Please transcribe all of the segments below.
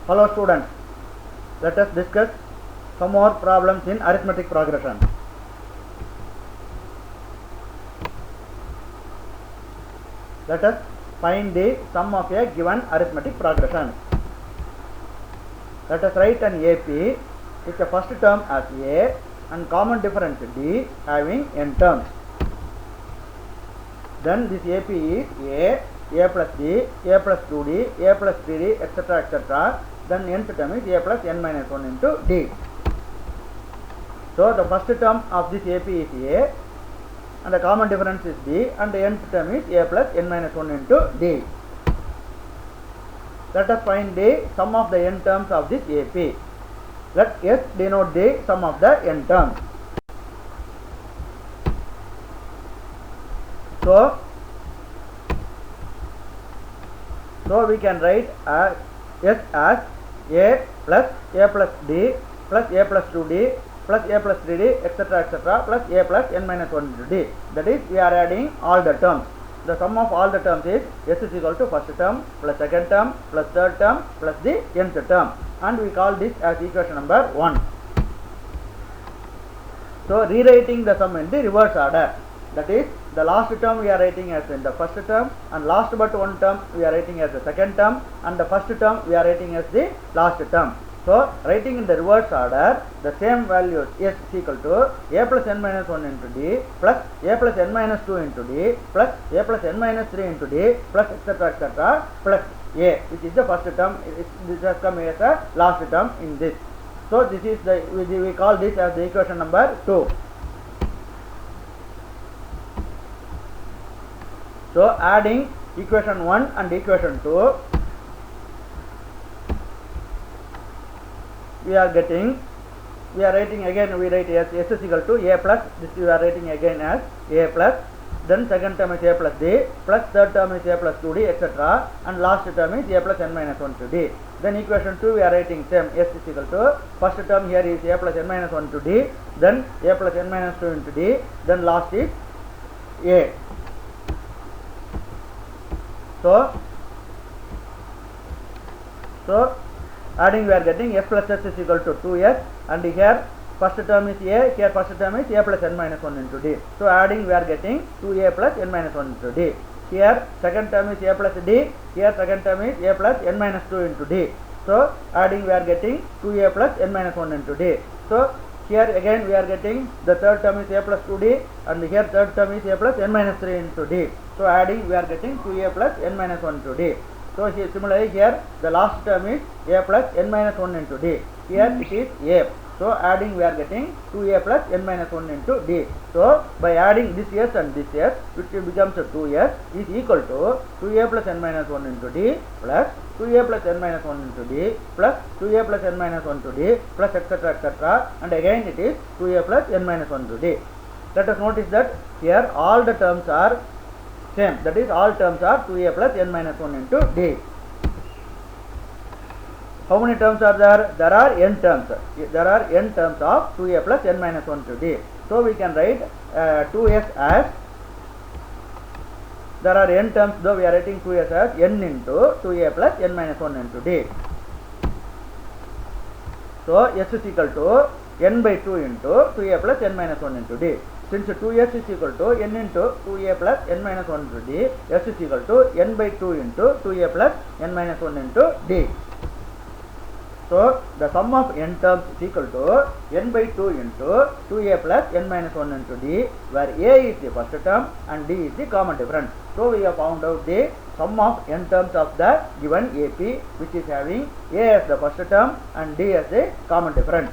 Hello students, let us discuss some more problems in arithmetic progression. Let us find the sum of a given arithmetic progression. Let us write an AP with the first term as A and common difference D having n terms. Then this AP is A plus D, A plus 2D, A plus 3D, etc. etc. Then nth term is A plus n minus 1 into D. So the first term of this AP is A and the common difference is D and the nth term is A plus n minus 1 into D. Let us find the sum of the n terms of this AP. Let S denote the sum of the n terms. So we can write S as A plus D plus A plus 2D plus A plus 3D etc. etc. plus A plus n minus 1 into D. That is, we are adding all the terms. The sum of all the terms is S is equal to first term plus second term plus third term plus the nth term, and we call this as equation number 1. So rewriting the sum in the reverse order, that is, the last term we are writing as in the first term, and last but one term we are writing as the second term, and the first term we are writing as the last term. So writing in the reverse order, the same values S is equal to A plus n minus 1 into D plus A plus n minus 2 into D plus A plus n minus 3 into D plus etc. etc. plus A, which is the first term. This has come as a last term in this. So this is the, we call this as the equation number 2. So adding equation 1 and equation 2, we are writing again, we write as S is equal to A plus, this we are writing again as A plus, then second term is A plus D plus third term is A plus 2D etc. and last term is A plus n minus 1 to D. Then equation 2 we are writing same, S is equal to first term here is A plus n minus 1 to D, then A plus n minus 2 into D, then last is A. So adding, we are getting S plus S is equal to 2S, and here first term is A, here first term is A plus n minus 1 into D. So adding, we are getting 2A plus n minus 1 into D. Here second term is A plus D, here second term is A plus n minus 2 into D. So adding, we are getting 2A plus n minus 1 into D. So here again we are getting the third term is A plus 2D, and here third term is A plus n minus 3 into D. So adding, we are getting 2A plus n minus 1 into D. So here, similarly here the last term is A plus n minus 1 into D. Here it is A. So adding, we are getting 2A plus n minus 1 into D. So by adding this S and this S, which becomes 2S, is equal to 2A plus n minus 1 into D plus 2A plus n minus 1 into D plus 2A plus n minus 1 to D plus etc. etc. and again it is 2A plus n minus 1 to D. Let us notice that here all the terms are same, that is, all terms are 2A plus n minus 1 into D. How many terms are there? There are n terms. There are n terms of 2A plus n minus 1 to D. So we can write 2S as, there are n terms, though we are writing 2S as n into 2A plus n minus 1 into D. So S is equal to n by 2 into 2A plus n minus 1 into D. Since 2S is equal to n into 2A plus n minus 1 into D, S is equal to n by 2 into 2A plus n minus 1 into D. So the sum of n terms is equal to n by 2 into 2A plus n minus 1 into D, where A is the first term and D is the common difference. So we have found out the sum of n terms of the given AP, which is having A as the first term and D as the common difference.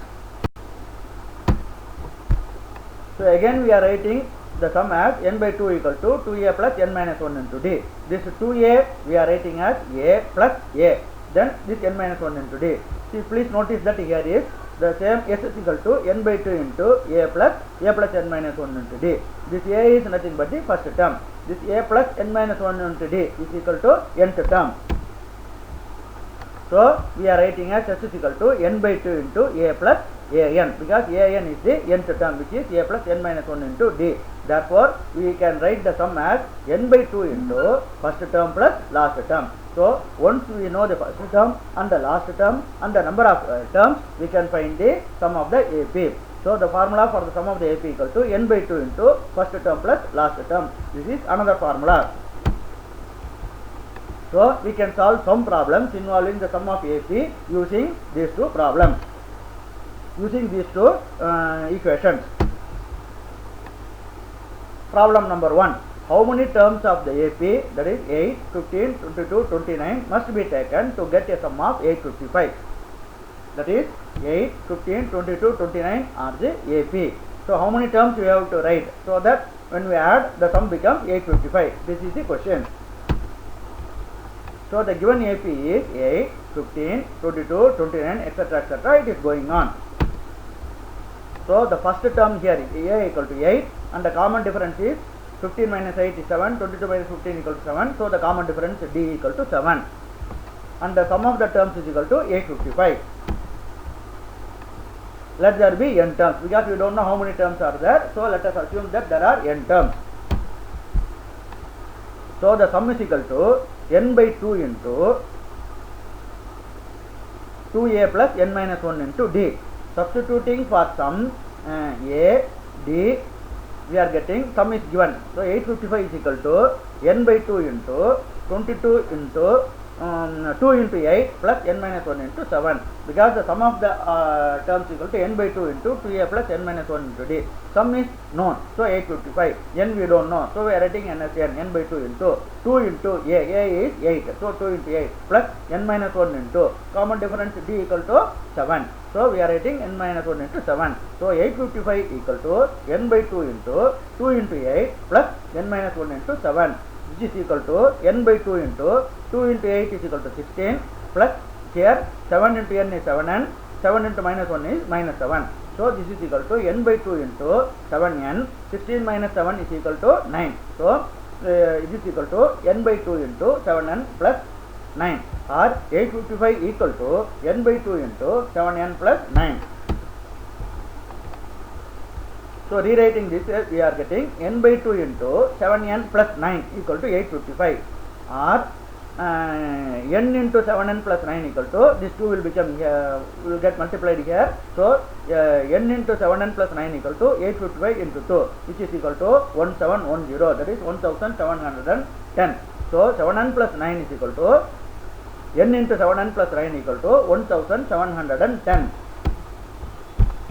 So again we are writing the sum as n by 2 equal to 2A plus n minus 1 into D. This 2A we are writing as A plus A. Then this n minus 1 into D. See, please notice that here is the same S is equal to n by 2 into A plus n minus 1 into D. This A is nothing but the first term. This A plus n minus 1 into D is equal to nth term. So we are writing as S is equal to n by 2 into A plus an, because an is the nth term, which is a plus n minus 1 into d. Therefore, we can write the sum as n by 2 into first term plus last term. So, once we know the first term and the last term and the number of terms, we can find the sum of the AP. So, the formula for the sum of the AP equal to n by 2 into first term plus last term. This is another formula. So, we can solve some problems involving the sum of AP using these two problems, using these two equations. Problem number 1. How many terms of the AP, that is 8, 15, 22, 29 must be taken to get a sum of 855? That is 8, 15, 22, 29 are the AP. So, how many terms we have to write so that when we add the sum becomes 855? This is the question. So, the given AP is 8, 15, 22, 29, etc., etc. It is going on. So, the first term here is A equal to 8 and the common difference is 15 minus 8 is 7, 22 minus 15 equal to 7. So, the common difference D equal to 7 and the sum of the terms is equal to 855. Let there be n terms, because we don't know how many terms are there. So, let us assume that there are n terms. So, the sum is equal to n by 2 into 2a plus n minus 1 into d. Substituting for sum a, d, we are getting sum is given. So, 855 is equal to n by 2 into 22 into 2 into 8 plus n minus 1 into 7, because the sum of the terms equal to n by 2 into 2a plus n minus 1 into d. Sum is known, so 855. N we don't know, so we are writing n as n by 2 into 2 into a is 8, so 2 into 8 plus n minus 1 into common difference d equal to 7. So, we are writing n minus 1 into 7. So, 855 equal to n by 2 into 2 into 8 plus n minus 1 into 7, which is equal to n by 2 into 2 into 8 is equal to 16 plus here 7 into n is 7n, 7 into minus 1 is minus 7. So, this is equal to n by 2 into 7n, 16 minus 7 is equal to 9. So, it is equal to n by 2 into 7n plus 9, or 855 equal to n by 2 into 7n plus 9. So, rewriting this, we are getting n by 2 into 7n plus 9 equal to 855, or n into 7n plus 9 equal to, this 2 will become will get multiplied here. So, n into 7n plus 9 equal to 855 into 2, which is equal to 1710, that is 1710. So, 7n plus 9 is equal to n into 7n plus 9 equal to 1710.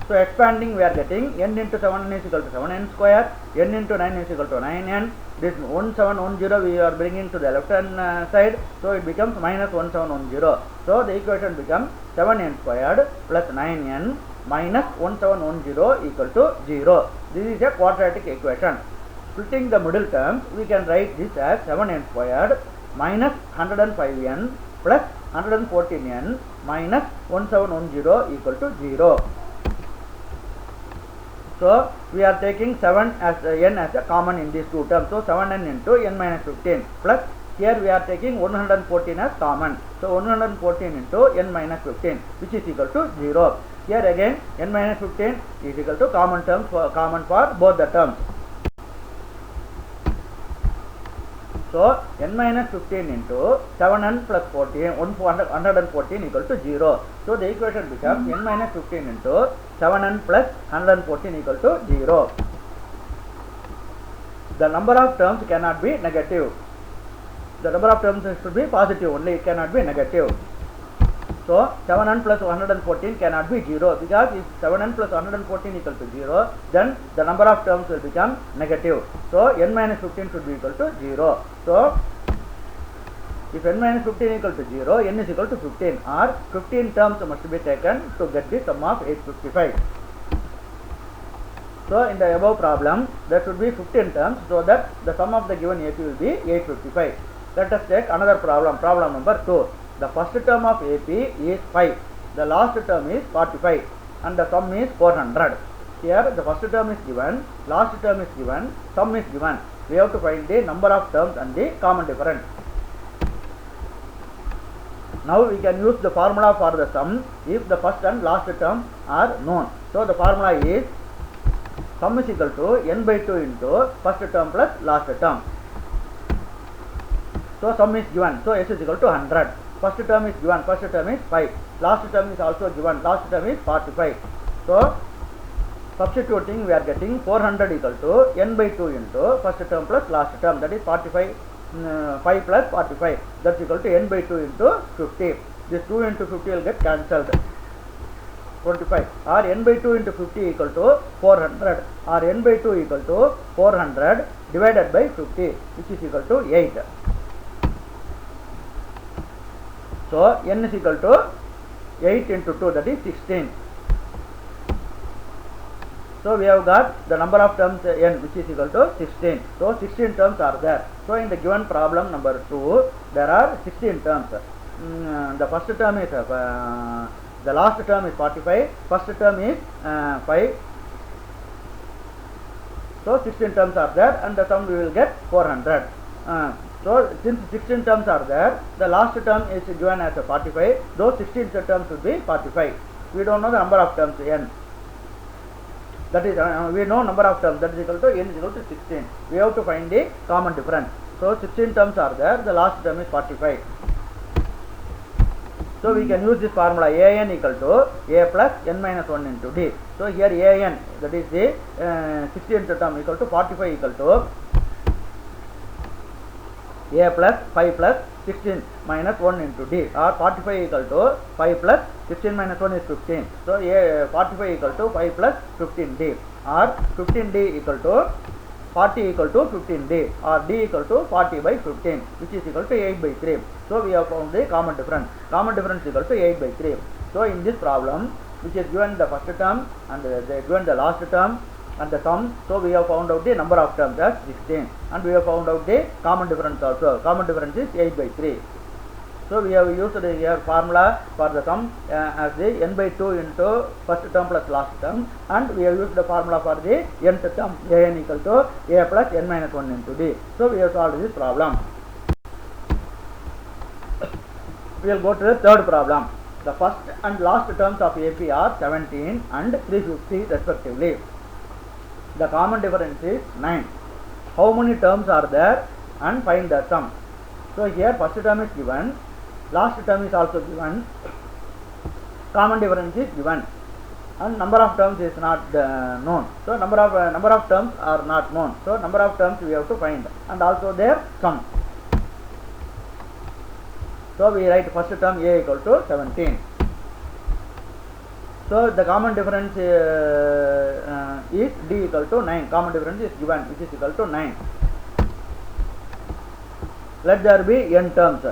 So, expanding, we are getting n into 7n is equal to 7n square, n into 9 is equal to 9n. This 1710 we are bringing to the left hand side, so it becomes minus 1710. So, the equation becomes 7n squared plus 9n minus 1710 equal to 0. This is a quadratic equation. Splitting the middle terms, we can write this as 7n squared minus 105n plus 114n minus 1710 equal to 0. So, we are taking 7 as n as a common in these two terms. So, 7n into n minus 15 plus here we are taking 114 as common. So, 114 into n minus 15, which is equal to 0. Here again n minus 15 is equal to common for both the terms. So, n minus 15 into 7n plus 14, 114 equal to 0. So, the equation becomes n minus 15 into 7n plus 114 equal to 0. The number of terms cannot be negative. The number of terms should be positive only, it cannot be negative. So, 7n plus 114 cannot be 0, because if 7n plus 114 equal to 0, then the number of terms will become negative. So, n minus 15 should be equal to 0. So, if n minus 15 equal to 0, n is equal to 15, or 15 terms must be taken to get the sum of 855. So, in the above problem, there should be 15 terms, so that the sum of the given AP will be 855. Let us take another problem, problem number 2. The first term of AP is 5, the last term is 45 and the sum is 400. Here the first term is given, last term is given, sum is given. We have to find the number of terms and the common difference. Now we can use the formula for the sum if the first and last term are known. So the formula is sum is equal to n by 2 into first term plus last term. So sum is given. So s is equal to 100. First term is given. First term is 5. Last term is also given. Last term is 45. So substituting, we are getting 400 equal to n by 2 into first term plus last term, that is 45, 5 plus 45, that's equal to n by 2 into 50. This 2 into 50 will get cancelled, 25, or n by 2 into 50 equal to 400, or n by 2 equal to 400 divided by 50, which is equal to 8. So n is equal to 8 into 2, that is 16. So we have got the number of terms n, which is equal to 16. So 16 terms are there. So in the given problem number 2, there are 16 terms. The first term is the last term is 45. First term is 5. So 16 terms are there, and the sum we will get 400. So since 16 terms are there, the last term is given as 45. Those 16 terms will be 45. We don't know the number of terms n. That is, we know number of terms, that is equal to n is equal to 16. We have to find the common difference. So 16 terms are there, the last term is 45. So we can use this formula an equal to a plus n minus 1 into d. So here an, that is the 16th term, equal to 45 equal to a plus 5 plus 16 minus 1 into d, or 45 equal to 5 plus 16 minus 1 is 15. So a 45 equal to 5 plus 15d, or 15d equal to 40 equal to 15d, or d equal to 40 by 15, which is equal to 8 by 3. So we have found the common difference. Common difference equal to 8 by 3. So in this problem, which is given the first term and given the last term and the sum, so we have found out the number of terms as 16, and we have found out the common difference also. Common difference is 8 by 3. So we have used here formula for the sum as the n by 2 into first term plus last term, and we have used the formula for the nth term an equal to a plus n minus 1 into d. So we have solved this problem. We will go to the third problem. The first and last terms of AP are 17 and 350 respectively. The common difference is 9. How many terms are there, and find the sum. So here first term is given, last term is also given, common difference is given, and number of terms is not known. So number of terms are not known. So number of terms we have to find, and also their sum. So we write first term a equal to 17. So the common difference is d equal to 9. Common difference is given, which is equal to 9. Let there be n terms.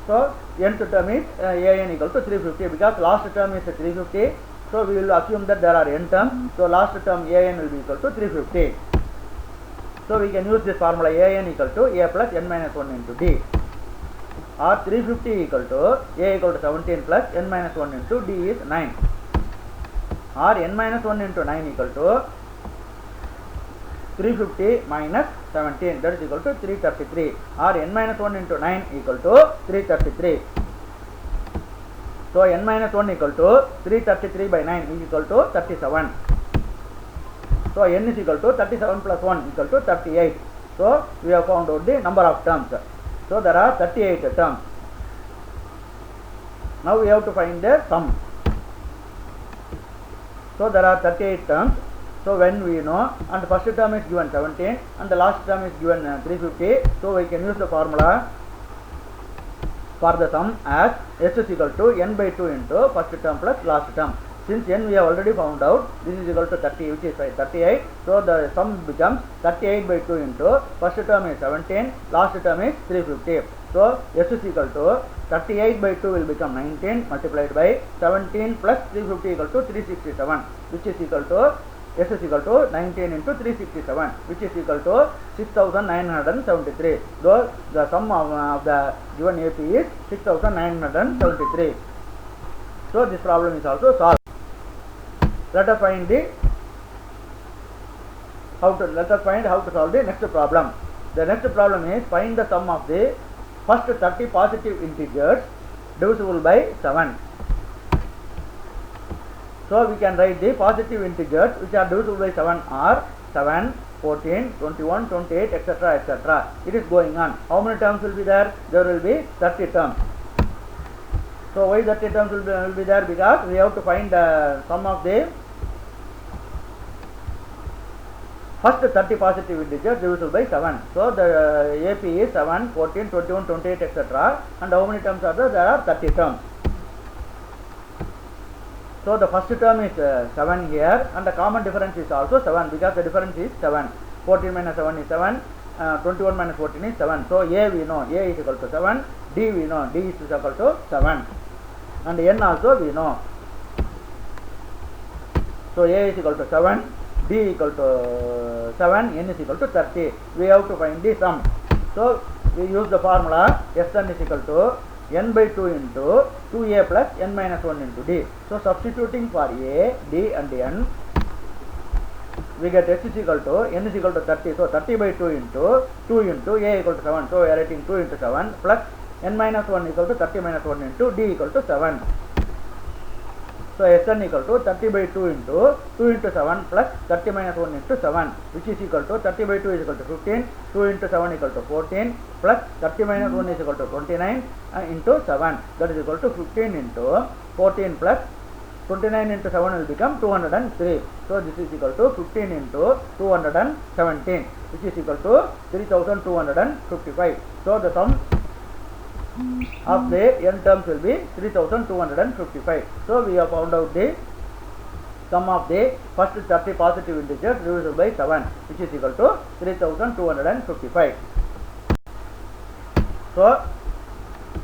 So nth term is an equal to 350, because last term is 350. So we will assume that there are n terms. So last term an will be equal to 350. So we can use this formula an equal to a plus n minus 1 into d, or 350 equal to a equal to 17 plus n minus 1 into d is 9, or n minus 1 into 9 equal to 350 minus 17, that is equal to 333, or n minus 1 into 9 equal to 333. So n minus 1 equal to 333 by 9 is equal to 37. So n is equal to 37 plus 1 equal to 38. So we have found out the number of terms. So there are 38 terms. Now we have to find the sum. So there are 38 terms. So when we know, and the first term is given 17 and the last term is given 350, so we can use the formula for the sum as s is equal to n by 2 into first term plus last term. Since n we have already found out, this is equal to 30, which is 38. So the sum becomes 38 by 2 into first term is 17, last term is 350. So s is equal to 38 by 2 will become 19 multiplied by 17 plus 350 equal to 367, which is equal to s is equal to 19 into 367, which is equal to 6973. Though the sum of the given AP is 6973. So this problem is also solved. Let us find how to solve the next problem. The next problem is find the sum of the first 30 positive integers divisible by 7. So we can write the positive integers which are divisible by 7 are 7, 14, 21, 28, etc. etc. It is going on. How many terms will be there? There will be 30 terms. So why 30 terms will be there? Because we have to find the sum of the first 30 positive integers divisible by 7. So the AP is 7, 14, 21, 28, etc. And how many terms are there? There are 30 terms. So the first term is 7 here, and the common difference is also 7 because the difference is 7. 14 minus 7 is 7, 21 minus 14 is 7. So A we know, A is equal to 7, D we know, D is equal to 7, and N also we know. So A is equal to 7, D equal to 7, N is equal to 30. We have to find the sum. So we use the formula Sn is equal to n by 2 into 2a plus n minus 1 into d. So substituting for a, d and n, we get s is equal to n is equal to 30. So 30 by 2 into 2 into a equal to 7. So we are writing 2 into 7 plus n minus 1 equal to 30 minus 1 into d equal to 7. So Sn equal to 30 by 2 into 2 into 7 plus 30 minus 1 into 7, which is equal to 30 by 2 is equal to 15, 2 into 7 equal to 14 plus 30 minus 1 is equal to 29 into 7, that is equal to 15 into 14 plus 29 into 7 will become 203. So this is equal to 15 into 217, which is equal to 3255. So the sum of the n terms will be 3255. So we have found out the sum of the first 30 positive integers divisible by 7, which is equal to 3255. So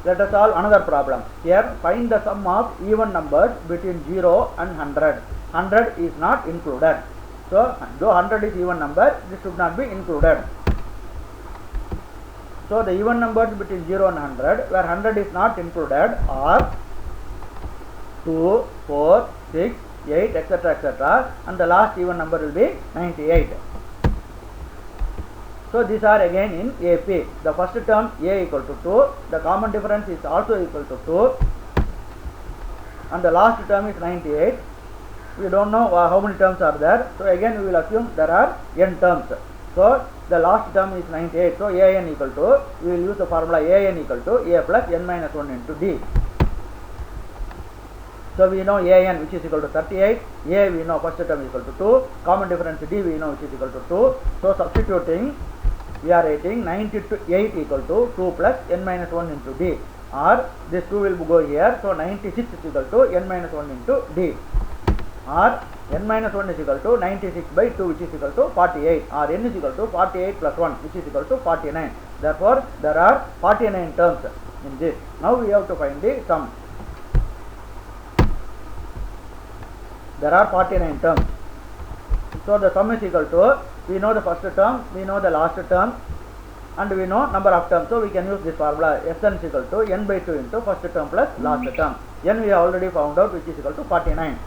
let us solve another problem. Here find the sum of even numbers between 0 and 100. 100 is not included. So though 100 is even number, this should not be included. So the even numbers between 0 and 100, where 100 is not included, are 2, 4, 6, 8, etc. etc. and the last even number will be 98. So these are again in AP. The first term a equal to 2, the common difference is also equal to 2, and the last term is 98. We don't know how many terms are there. So again we will assume there are n terms. So the last term is 98. So an equal to, we will use the formula an equal to a plus n minus 1 into d. So we know an which is equal to 38, a we know first term is equal to 2, common difference d we know which is equal to 2. So substituting, we are writing 98 equal to 2 plus n minus 1 into d, or this 2 will go here. So 96 is equal to n minus 1 into d, or n minus 1 is equal to 96 by 2, which is equal to 48, or n is equal to 48 plus 1, which is equal to 49. Therefore there are 49 terms in this. Now we have to find the sum. There are 49 terms. So the sum is equal to, we know the first term, we know the last term, and we know number of terms. So we can use this formula Sn is equal to n by 2 into first term plus last term. N we have already found out, which is equal to 49.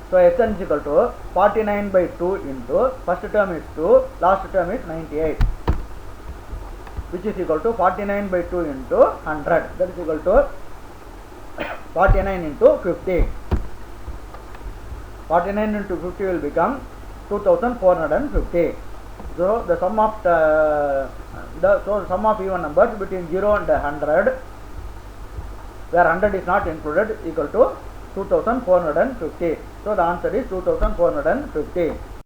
So Sn is equal to 49 by 2 into first term is 2, last term is 98, which is equal to 49 by 2 into 100, that is equal to 49 into 50. 49 into 50 will become 2450. So the sum of sum of even numbers between 0 and 100, where 100 is not included, equal to 2450. So the answer is 2450.